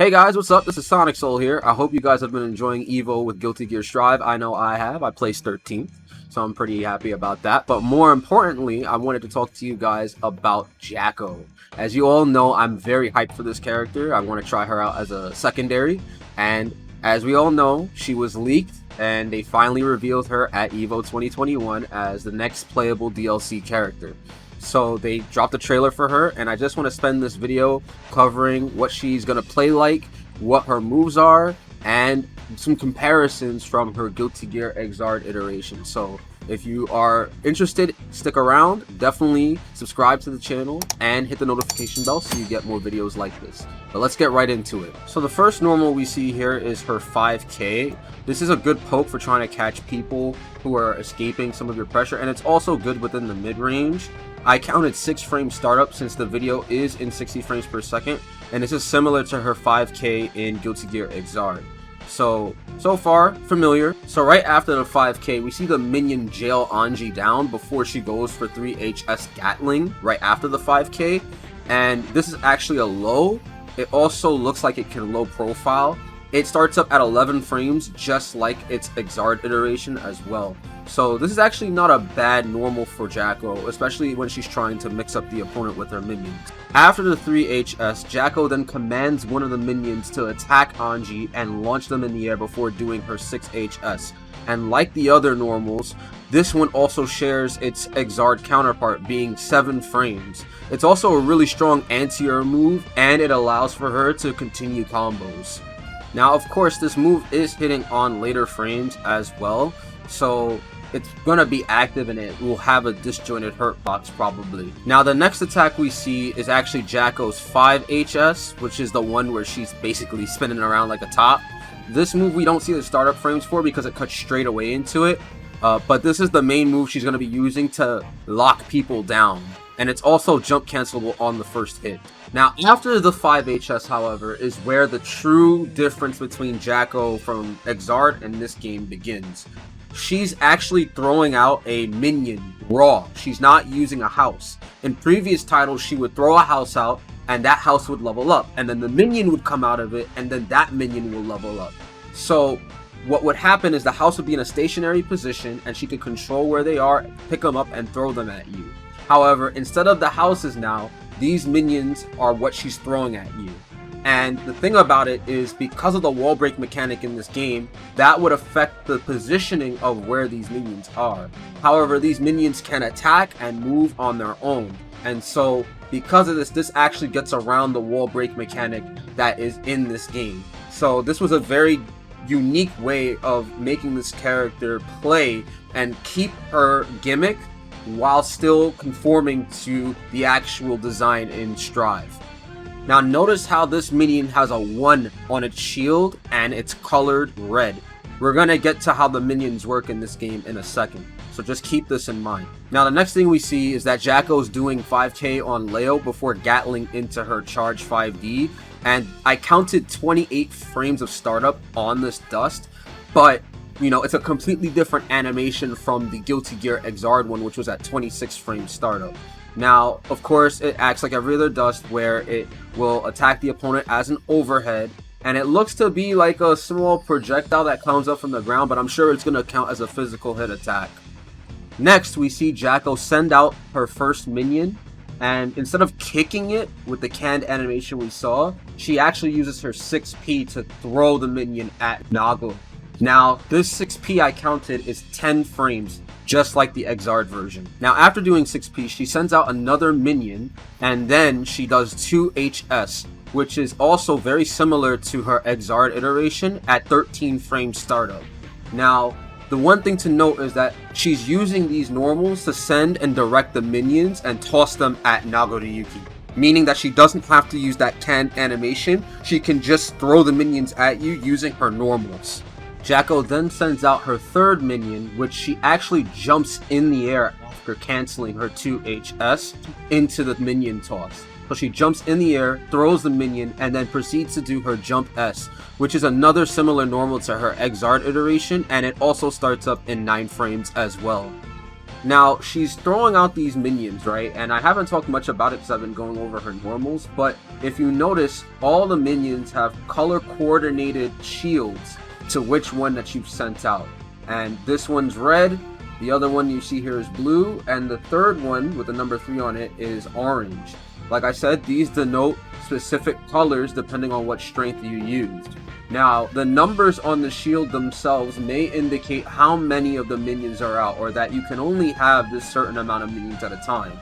Hey guys, what's up? This is Sonic Soul here. I hope you guys have been enjoying Evo with Guilty Gear Strive. I know I have. I placed 13th, so I'm pretty happy about that. But more importantly, I wanted to talk to you guys about Jacko. As you all know, I'm very hyped for this character. I want to try her out as a secondary. And as we all know, she was leaked, and they finally revealed her at Evo 2021 as the next playable DLC character. So they dropped a trailer for her, and I just want to spend this video covering what she's going to play like, what her moves are, and some comparisons from her Guilty Gear Xrd iteration. So if you are interested, stick around. Definitely subscribe to the channel and hit the notification bell so you get more videos like this. But let's get right into it. So the first normal we see here is her 5K. This is a good poke for trying to catch people who are escaping some of your pressure, and it's also good within the mid-range. I counted 6 frame startup since the video is in 60 frames per second, and this is similar to her 5K in Guilty Gear Xrd. So far, familiar. So right after the 5K, we see the minion jail Anji down before she goes for 3HS Gatling right after the 5K. And this is actually a low. It also looks like it can low profile. It starts up at 11 frames, just like its Xrd iteration as well. So this is actually not a bad normal for Jacko, especially when she's trying to mix up the opponent with her minions. After the 3HS, Jacko then commands one of the minions to attack Anji and launch them in the air before doing her 6HS. And like the other normals, this one also shares its Xrd counterpart, being 7 frames. It's also a really strong anti-air move, and it allows for her to continue combos. Now, of course, this move is hitting on later frames as well, so it's gonna be active and it will have a disjointed hurt box probably. Now, the next attack we see is actually Jacko's 5HS, which is the one where she's basically spinning around like a top. This move we don't see the startup frames for because it cuts straight away into it, but this is the main move she's gonna be using to lock people down. And it's also jump cancelable on the first hit. Now, after the 5HS, however, is where the true difference between Jacko from Xrd and this game begins. She's actually throwing out a minion raw. She's not using a house. In previous titles, she would throw a house out, and that house would level up, and then the minion would come out of it, and then that minion will level up. So what would happen is the house would be in a stationary position, and she could control where they are, pick them up, and throw them at you. However, instead of the houses now, these minions are what she's throwing at you. And the thing about it is, because of the wall break mechanic in this game, that would affect the positioning of where these minions are. However, these minions can attack and move on their own. And so, because of this, this actually gets around the wall break mechanic that is in this game. So this was a very unique way of making this character play and keep her gimmick while still conforming to the actual design in Strive. Now notice how this minion has a 1 on its shield and it's colored red. We're gonna get to how the minions work in this game in a second, so just keep this in mind. Now the next thing we see is that Jacko's doing 5K on Leo before Gatling into her charge 5D, and I counted 28 frames of startup on this dust, but you know, it's a completely different animation from the Guilty Gear Xrd one, which was at 26 frames startup. Now, of course, it acts like every other dust where it will attack the opponent as an overhead, and it looks to be like a small projectile that comes up from the ground, but I'm sure it's going to count as a physical hit attack. Next, we see Jacko send out her first minion, and instead of kicking it with the canned animation we saw, she actually uses her 6P to throw the minion at Nago. Now, this 6P I counted is 10 frames, just like the Xrd version. Now, after doing 6P, she sends out another minion, and then she does 2HS, which is also very similar to her Xrd iteration at 13 frames startup. Now, the one thing to note is that she's using these normals to send and direct the minions and toss them at Nagoriyuki, meaning that she doesn't have to use that canned animation. She can just throw the minions at you using her normals. Jacko then sends out her third minion, which she actually jumps in the air after canceling her 2HS into the minion toss. So she jumps in the air, throws the minion, and then proceeds to do her jump S, which is another similar normal to her Xrd iteration, and it also starts up in 9 frames as well. Now, she's throwing out these minions, right? And I haven't talked much about it because I've been going over her normals, but if you notice, all the minions have color-coordinated shields to which one that you've sent out. And this one's red, the other one you see here is blue, and the third one with the number 3 on it is orange. Like I said, these denote specific colors depending on what strength you used. Now, the numbers on the shield themselves may indicate how many of the minions are out, or that you can only have this certain amount of minions at a time.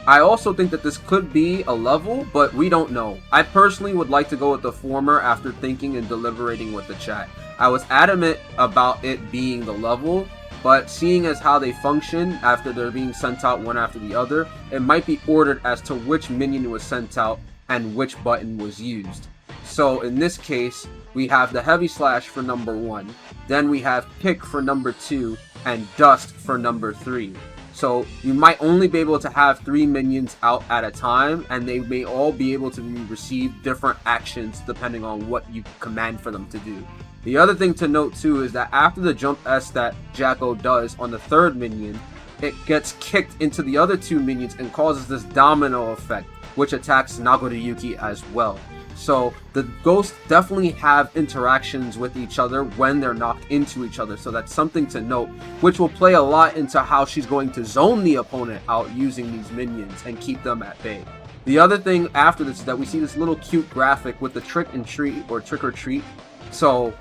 I also think that this could be a level, but we don't know. I personally would like to go with the former after thinking and deliberating with the chat. I was adamant about it being the level, but seeing as how they function after they're being sent out one after the other, it might be ordered as to which minion was sent out and which button was used. So in this case, we have the Heavy Slash for number 1, then we have Kick for number 2, and Dust for number 3. So you might only be able to have 3 minions out at a time, and they may all be able to receive different actions depending on what you command for them to do. The other thing to note too is that after the jump S that Jacko does on the 3rd minion, it gets kicked into the other 2 minions and causes this domino effect, which attacks Nagoriyuki as well. So the ghosts definitely have interactions with each other when they're knocked into each other, so that's something to note, which will play a lot into how she's going to zone the opponent out using these minions and keep them at bay. The other thing after this is that we see this little cute graphic with the trick and treat, or trick or treat. So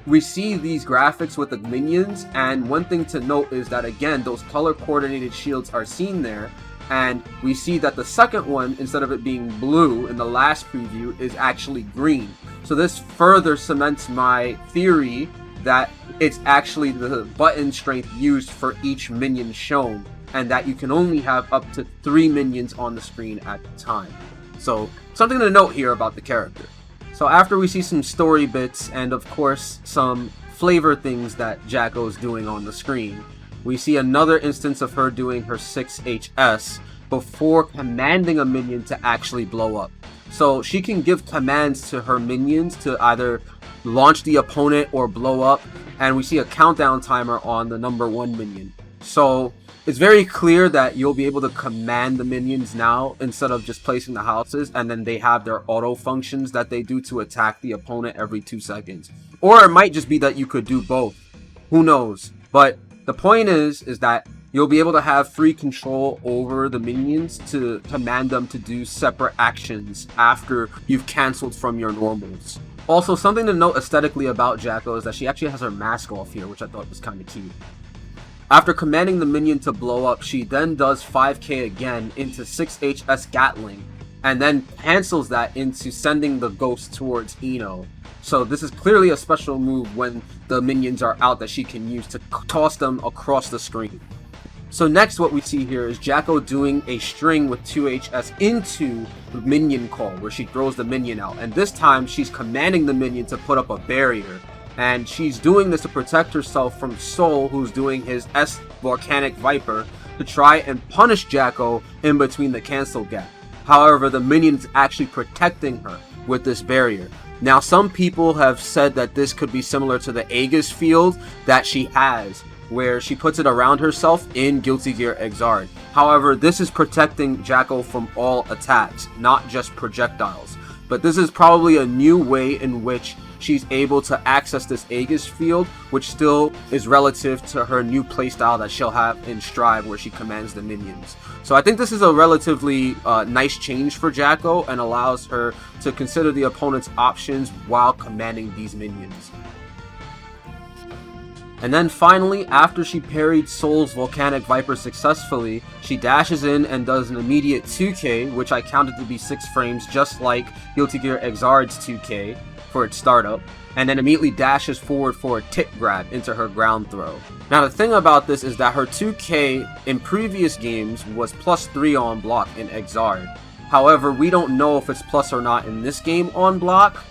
we see these graphics with the minions, and one thing to note is that again, those color coordinated shields are seen there. And we see that the second one, instead of it being blue in the last preview, is actually green. So this further cements my theory that it's actually the button strength used for each minion shown, and that you can only have up to 3 minions on the screen at a time. So something to note here about the character. So after we see some story bits and of course some flavor things that Jacko's doing on the screen, we see another instance of her doing her 6HS before commanding a minion to actually blow up. So she can give commands to her minions to either launch the opponent or blow up, and we see a countdown timer on the number 1 minion. So it's very clear that you'll be able to command the minions now instead of just placing the houses, and then they have their auto functions that they do to attack the opponent every 2 seconds. Or it might just be that you could do both. Who knows? But the point is that you'll be able to have free control over the minions to command them to do separate actions after you've canceled from your normals. Also, something to note aesthetically about Jacko is that she actually has her mask off here, which I thought was kind of cute. After commanding the minion to blow up, she then does 5k again into 6HS Gatling, and then cancels that into sending the ghost towards Ino. So this is clearly a special move when the minions are out that she can use to toss them across the screen. So next what we see here is Jacko doing a string with 2HS into the minion call, where she throws the minion out. And this time she's commanding the minion to put up a barrier. And she's doing this to protect herself from Soul, who's doing his S Volcanic Viper, to try and punish Jacko in between the cancel gap. However, the minion's actually protecting her with this barrier. Now, some people have said that this could be similar to the Aegis field that she has, where she puts it around herself in Guilty Gear Xrd. However, this is protecting Jacko from all attacks, not just projectiles. But this is probably a new way in which she's able to access this Aegis field, which still is relative to her new playstyle that she'll have in Strive, where she commands the minions. So I think this is a relatively nice change for Jacko, and allows her to consider the opponent's options while commanding these minions. And then finally, after she parried Soul's Volcanic Viper successfully, she dashes in and does an immediate 2k, which I counted to be 6 frames, just like Guilty Gear Xrd's 2k for its startup, and then immediately dashes forward for a tick grab into her ground throw. Now the thing about this is that her 2k in previous games was +3 on block in Xrd. However, we don't know if it's plus or not in this game on block,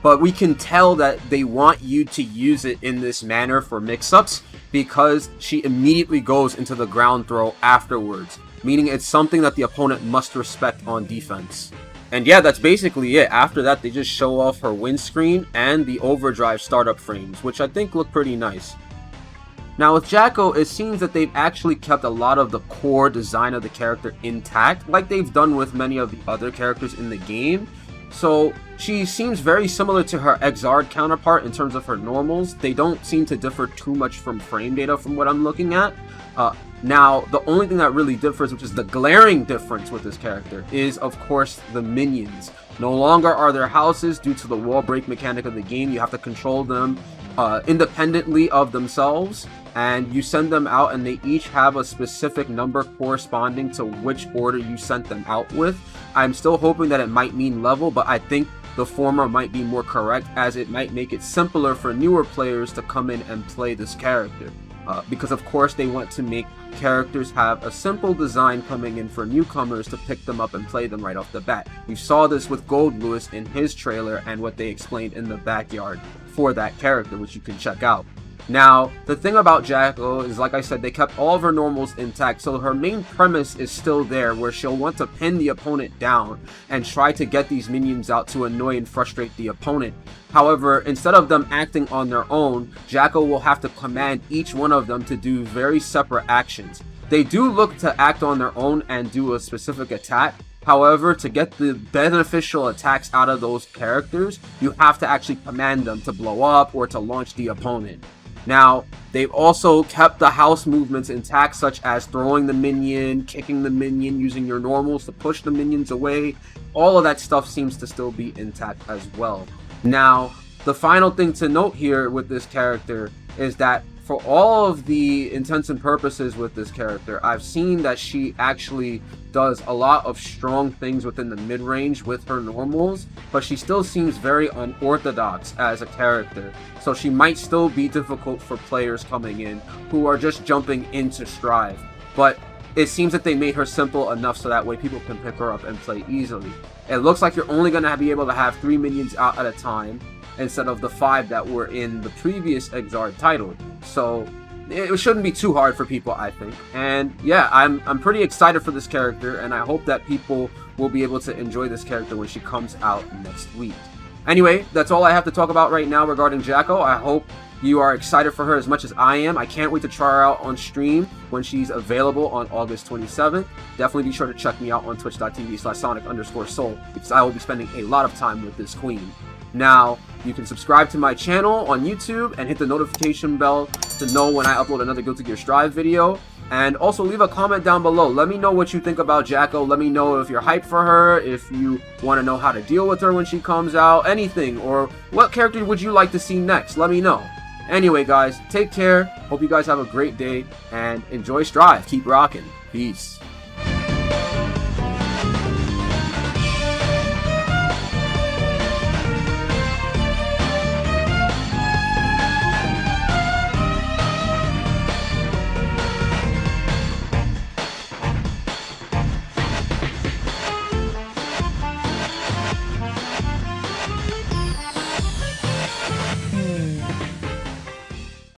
but we can tell that they want you to use it in this manner for mix-ups, because she immediately goes into the ground throw afterwards, meaning it's something that the opponent must respect on defense. And yeah, that's basically it. After that, they just show off her windscreen and the overdrive startup frames, which I think look pretty nice. Now with Jacko, it seems that they've actually kept a lot of the core design of the character intact, like they've done with many of the other characters in the game. So she seems very similar to her Exard counterpart in terms of her normals. They don't seem to differ too much from frame data from what I'm looking at. Now, the only thing that really differs, which is the glaring difference with this character, is of course the minions. No longer are there houses due to the wall break mechanic of the game. You have to control them independently of themselves, and you send them out and they each have a specific number corresponding to which order you sent them out with. I'm still hoping that it might mean level, but I think the former might be more correct, as it might make it simpler for newer players to come in and play this character. Because of course they want to make characters have a simple design coming in for newcomers to pick them up and play them right off the bat. We saw this with Gold Lewis in his trailer and what they explained in the backyard for that character, which you can check out. Now, the thing about Jacko is, like I said, they kept all of her normals intact, so her main premise is still there, where she'll want to pin the opponent down and try to get these minions out to annoy and frustrate the opponent. However, instead of them acting on their own, Jacko will have to command each one of them to do very separate actions. They do look to act on their own and do a specific attack. However, to get the beneficial attacks out of those characters, you have to actually command them to blow up or to launch the opponent. Now, they've also kept the house movements intact, such as throwing the minion, kicking the minion, using your normals to push the minions away. All of that stuff seems to still be intact as well. Now, the final thing to note here with this character is that for all of the intents and purposes with this character, I've seen that she actually does a lot of strong things within the mid-range with her normals, but she still seems very unorthodox as a character. So she might still be difficult for players coming in who are just jumping into Strive. But it seems that they made her simple enough so that way people can pick her up and play easily. It looks like you're only going to be able to have 3 minions out at a time, instead of the 5 that were in the previous Exard title. So it shouldn't be too hard for people, I think. And yeah, I'm pretty excited for this character, and I hope that people will be able to enjoy this character when she comes out next week. Anyway, that's all I have to talk about right now regarding Jacko. I hope you are excited for her as much as I am. I can't wait to try her out on stream when she's available on August 27th. Definitely be sure to check me out on twitch.tv/Sonic_Soul, because I will be spending a lot of time with this queen. Now, you can subscribe to my channel on YouTube and hit the notification bell to know when I upload another Guilty Gear Strive video. And also leave a comment down below. Let me know what you think about Jacko. Let me know if you're hyped for her, if you want to know how to deal with her when she comes out, anything. Or what character would you like to see next? Let me know. Anyway, guys, take care. Hope you guys have a great day and enjoy Strive. Keep rocking. Peace.